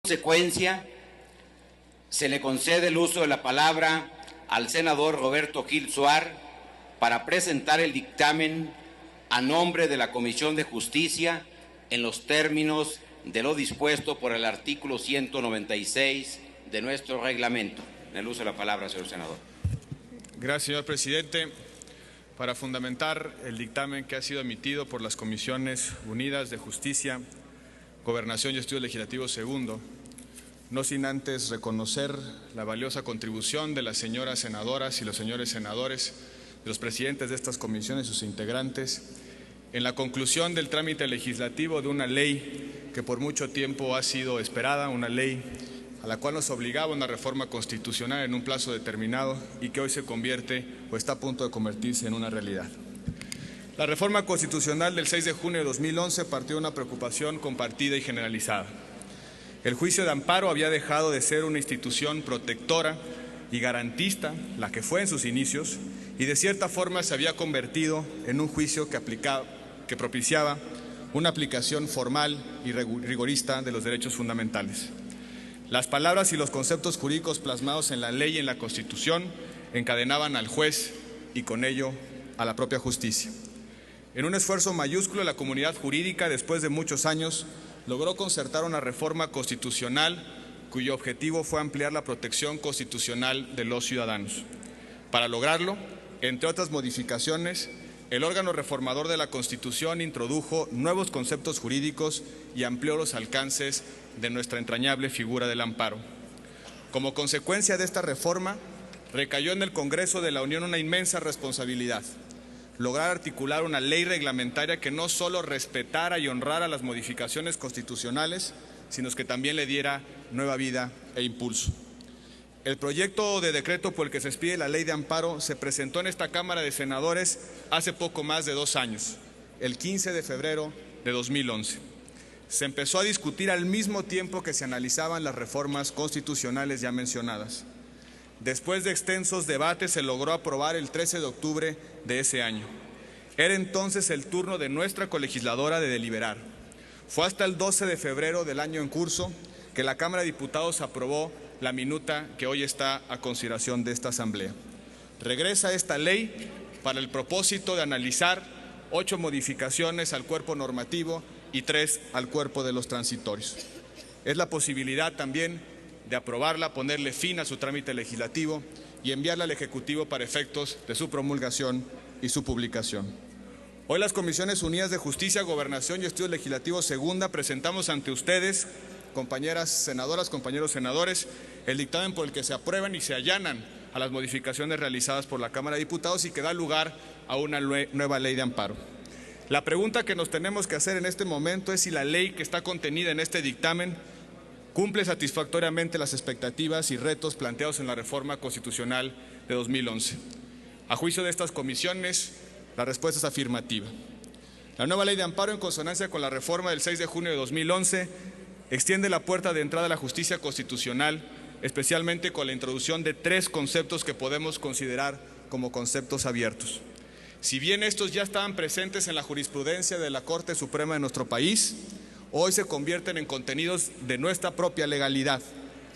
consecuencia, se le concede el uso de la palabra al senador Roberto Gil Suar para presentar el dictamen a nombre de la Comisión de Justicia en los términos de lo dispuesto por el artículo 196 de nuestro reglamento. En el uso de la palabra, señor senador. Gracias, señor presidente. Para fundamentar el dictamen que ha sido emitido por las Comisiones Unidas de Justicia, Gobernación y Estudio Legislativo segundo, no sin antes reconocer la valiosa contribución de las señoras senadoras y los señores senadores, de los presidentes de estas comisiones y sus integrantes, en la conclusión del trámite legislativo de una ley que por mucho tiempo ha sido esperada, una ley a la cual nos obligaba una reforma constitucional en un plazo determinado y que hoy se convierte o está a punto de convertirse en una realidad. La reforma constitucional del 6 de junio de 2011 partió de una preocupación compartida y generalizada. El juicio de amparo había dejado de ser una institución protectora y garantista, la que fue en sus inicios, y de cierta forma se había convertido en un juicio que propiciaba una aplicación formal y rigorista de los derechos fundamentales. Las palabras y los conceptos jurídicos plasmados en la ley y en la Constitución encadenaban al juez y con ello a la propia justicia. En un esfuerzo mayúsculo, la comunidad jurídica, después de muchos años, logró concertar una reforma constitucional cuyo objetivo fue ampliar la protección constitucional de los ciudadanos. Para lograrlo, entre otras modificaciones, el órgano reformador de la Constitución introdujo nuevos conceptos jurídicos y amplió los alcances de nuestra entrañable figura del amparo. Como consecuencia de esta reforma, recayó en el Congreso de la Unión una inmensa responsabilidad: lograr articular una ley reglamentaria que no solo respetara y honrara las modificaciones constitucionales, sino que también le diera nueva vida e impulso. El proyecto de decreto por el que se expide la ley de amparo se presentó en esta Cámara de Senadores hace poco más de 2 años, el 15 de febrero de 2011. Se empezó a discutir al mismo tiempo que se analizaban las reformas constitucionales ya mencionadas. Después de extensos debates se logró aprobar el 13 de octubre de ese año. Era entonces el turno de nuestra colegisladora de deliberar. Fue hasta el 12 de febrero del año en curso que la Cámara de Diputados aprobó la minuta que hoy está a consideración de esta Asamblea. Regresa esta ley para el propósito de analizar 8 modificaciones al cuerpo normativo y 3 al cuerpo de los transitorios. Es la posibilidad también de aprobarla, ponerle fin a su trámite legislativo y enviarla al Ejecutivo para efectos de su promulgación y su publicación. Hoy las Comisiones Unidas de Justicia, Gobernación y Estudio Legislativo segunda presentamos ante ustedes, compañeras senadoras, compañeros senadores, el dictamen por el que se aprueban y se allanan a las modificaciones realizadas por la Cámara de Diputados y que da lugar a una nueva ley de amparo. La pregunta que nos tenemos que hacer en este momento es si la ley que está contenida en este dictamen cumple satisfactoriamente las expectativas y retos planteados en la reforma constitucional de 2011. A juicio de estas comisiones, la respuesta es afirmativa. La nueva ley de amparo, en consonancia con la reforma del 6 de junio de 2011, extiende la puerta de entrada a la justicia constitucional, especialmente con la introducción de 3 conceptos que podemos considerar como conceptos abiertos. Si bien estos ya estaban presentes en la jurisprudencia de la Corte Suprema de nuestro país, hoy se convierten en contenidos de nuestra propia legalidad.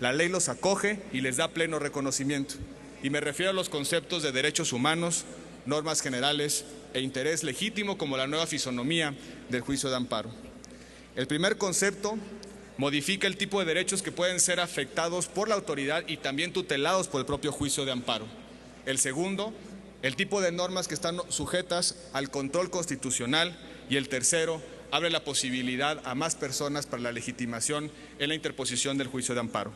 La ley los acoge y les da pleno reconocimiento. Y me refiero a los conceptos de derechos humanos, normas generales e interés legítimo como la nueva fisonomía del juicio de amparo. El primer concepto modifica el tipo de derechos que pueden ser afectados por la autoridad y también tutelados por el propio juicio de amparo. El segundo, el tipo de normas que están sujetas al control constitucional. Y el tercero, abre la posibilidad a más personas para la legitimación en la interposición del juicio de amparo.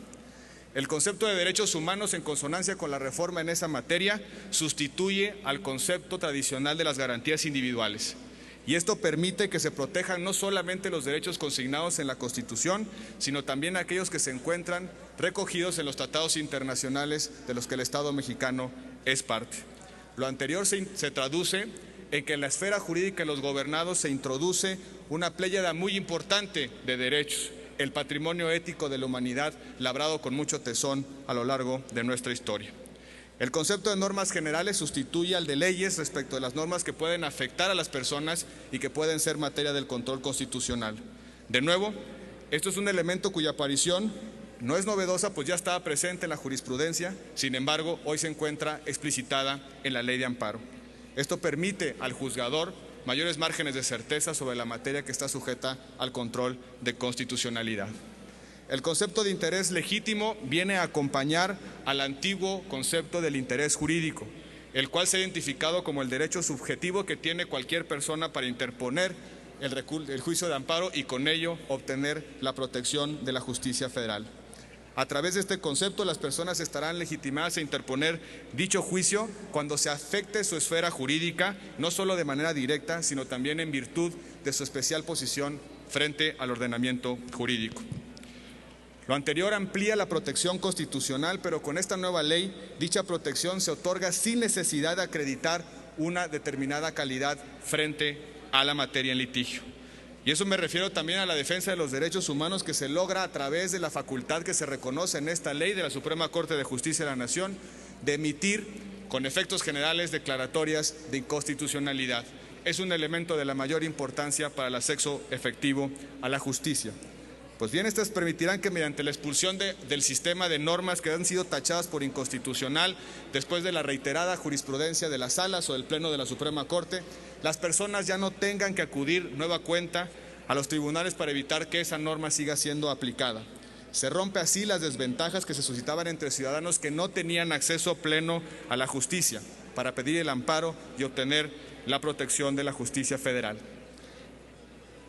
El concepto de derechos humanos, en consonancia con la reforma en esa materia, sustituye al concepto tradicional de las garantías individuales. Y esto permite que se protejan no solamente los derechos consignados en la Constitución, sino también aquellos que se encuentran recogidos en los tratados internacionales de los que el Estado mexicano es parte. Lo anterior se traduce en que en la esfera jurídica de los gobernados se introduce una pléyada muy importante de derechos, el patrimonio ético de la humanidad labrado con mucho tesón a lo largo de nuestra historia. El concepto de normas generales sustituye al de leyes respecto de las normas que pueden afectar a las personas y que pueden ser materia del control constitucional. De nuevo, Esto es un elemento cuya aparición no es novedosa, pues ya estaba presente en la jurisprudencia, sin embargo, hoy se encuentra explicitada en la ley de amparo. Esto permite al juzgador mayores márgenes de certeza sobre la materia que está sujeta al control de constitucionalidad. El concepto de interés legítimo viene a acompañar al antiguo concepto del interés jurídico, el cual se ha identificado como el derecho subjetivo que tiene cualquier persona para interponer el juicio de amparo y con ello obtener la protección de la justicia federal. A través de este concepto, las personas estarán legitimadas a interponer dicho juicio cuando se afecte su esfera jurídica, no solo de manera directa, sino también en virtud de su especial posición frente al ordenamiento jurídico. Lo anterior amplía la protección constitucional, pero con esta nueva ley, dicha protección se otorga sin necesidad de acreditar una determinada calidad frente a la materia en litigio. Y eso me refiero también a la defensa de los derechos humanos que se logra a través de la facultad que se reconoce en esta ley de la Suprema Corte de Justicia de la Nación de emitir con efectos generales declaratorias de inconstitucionalidad. Es un elemento de la mayor importancia para el acceso efectivo a la justicia. Pues bien, estas permitirán que mediante la expulsión del sistema de normas que han sido tachadas por inconstitucional después de la reiterada jurisprudencia de las salas o del Pleno de la Suprema Corte, las personas ya no tengan que acudir nueva cuenta a los tribunales para evitar que esa norma siga siendo aplicada. Se rompe así las desventajas que se suscitaban entre ciudadanos que no tenían acceso pleno a la justicia para pedir el amparo y obtener la protección de la justicia federal.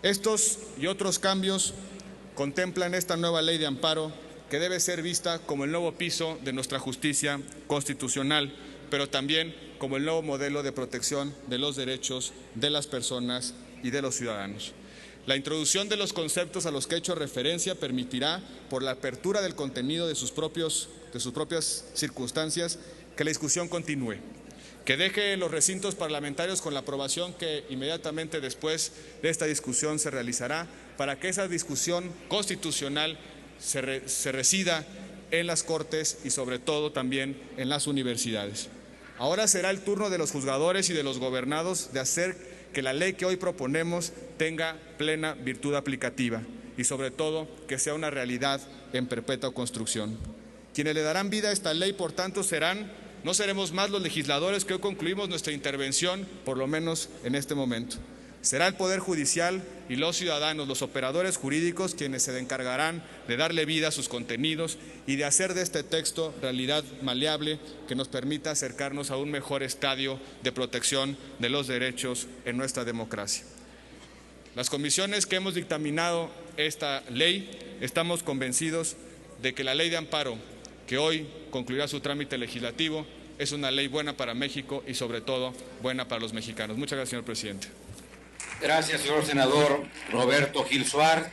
Estos y otros cambios contemplan esta nueva ley de amparo que debe ser vista como el nuevo piso de nuestra justicia constitucional, pero también como el nuevo modelo de protección de los derechos de las personas y de los ciudadanos. La introducción de los conceptos a los que he hecho referencia permitirá, por la apertura del contenido de sus propias circunstancias, que la discusión continúe, que deje los recintos parlamentarios con la aprobación que inmediatamente después de esta discusión se realizará, para que esa discusión constitucional se resida en las Cortes y sobre todo también en las universidades. Ahora será el turno de los juzgadores y de los gobernados de hacer que la ley que hoy proponemos tenga plena virtud aplicativa y sobre todo que sea una realidad en perpetua construcción. Quienes le darán vida a esta ley, por tanto, no seremos más los legisladores que hoy concluimos nuestra intervención, por lo menos en este momento. Será el Poder Judicial y los ciudadanos, los operadores jurídicos, quienes se encargarán de darle vida a sus contenidos y de hacer de este texto realidad maleable que nos permita acercarnos a un mejor estadio de protección de los derechos en nuestra democracia. Las comisiones que hemos dictaminado esta ley, estamos convencidos de que la ley de amparo, que hoy concluirá su trámite legislativo, es una ley buena para México y sobre todo buena para los mexicanos. Muchas gracias, señor presidente. Gracias, señor senador Roberto Gil Suar.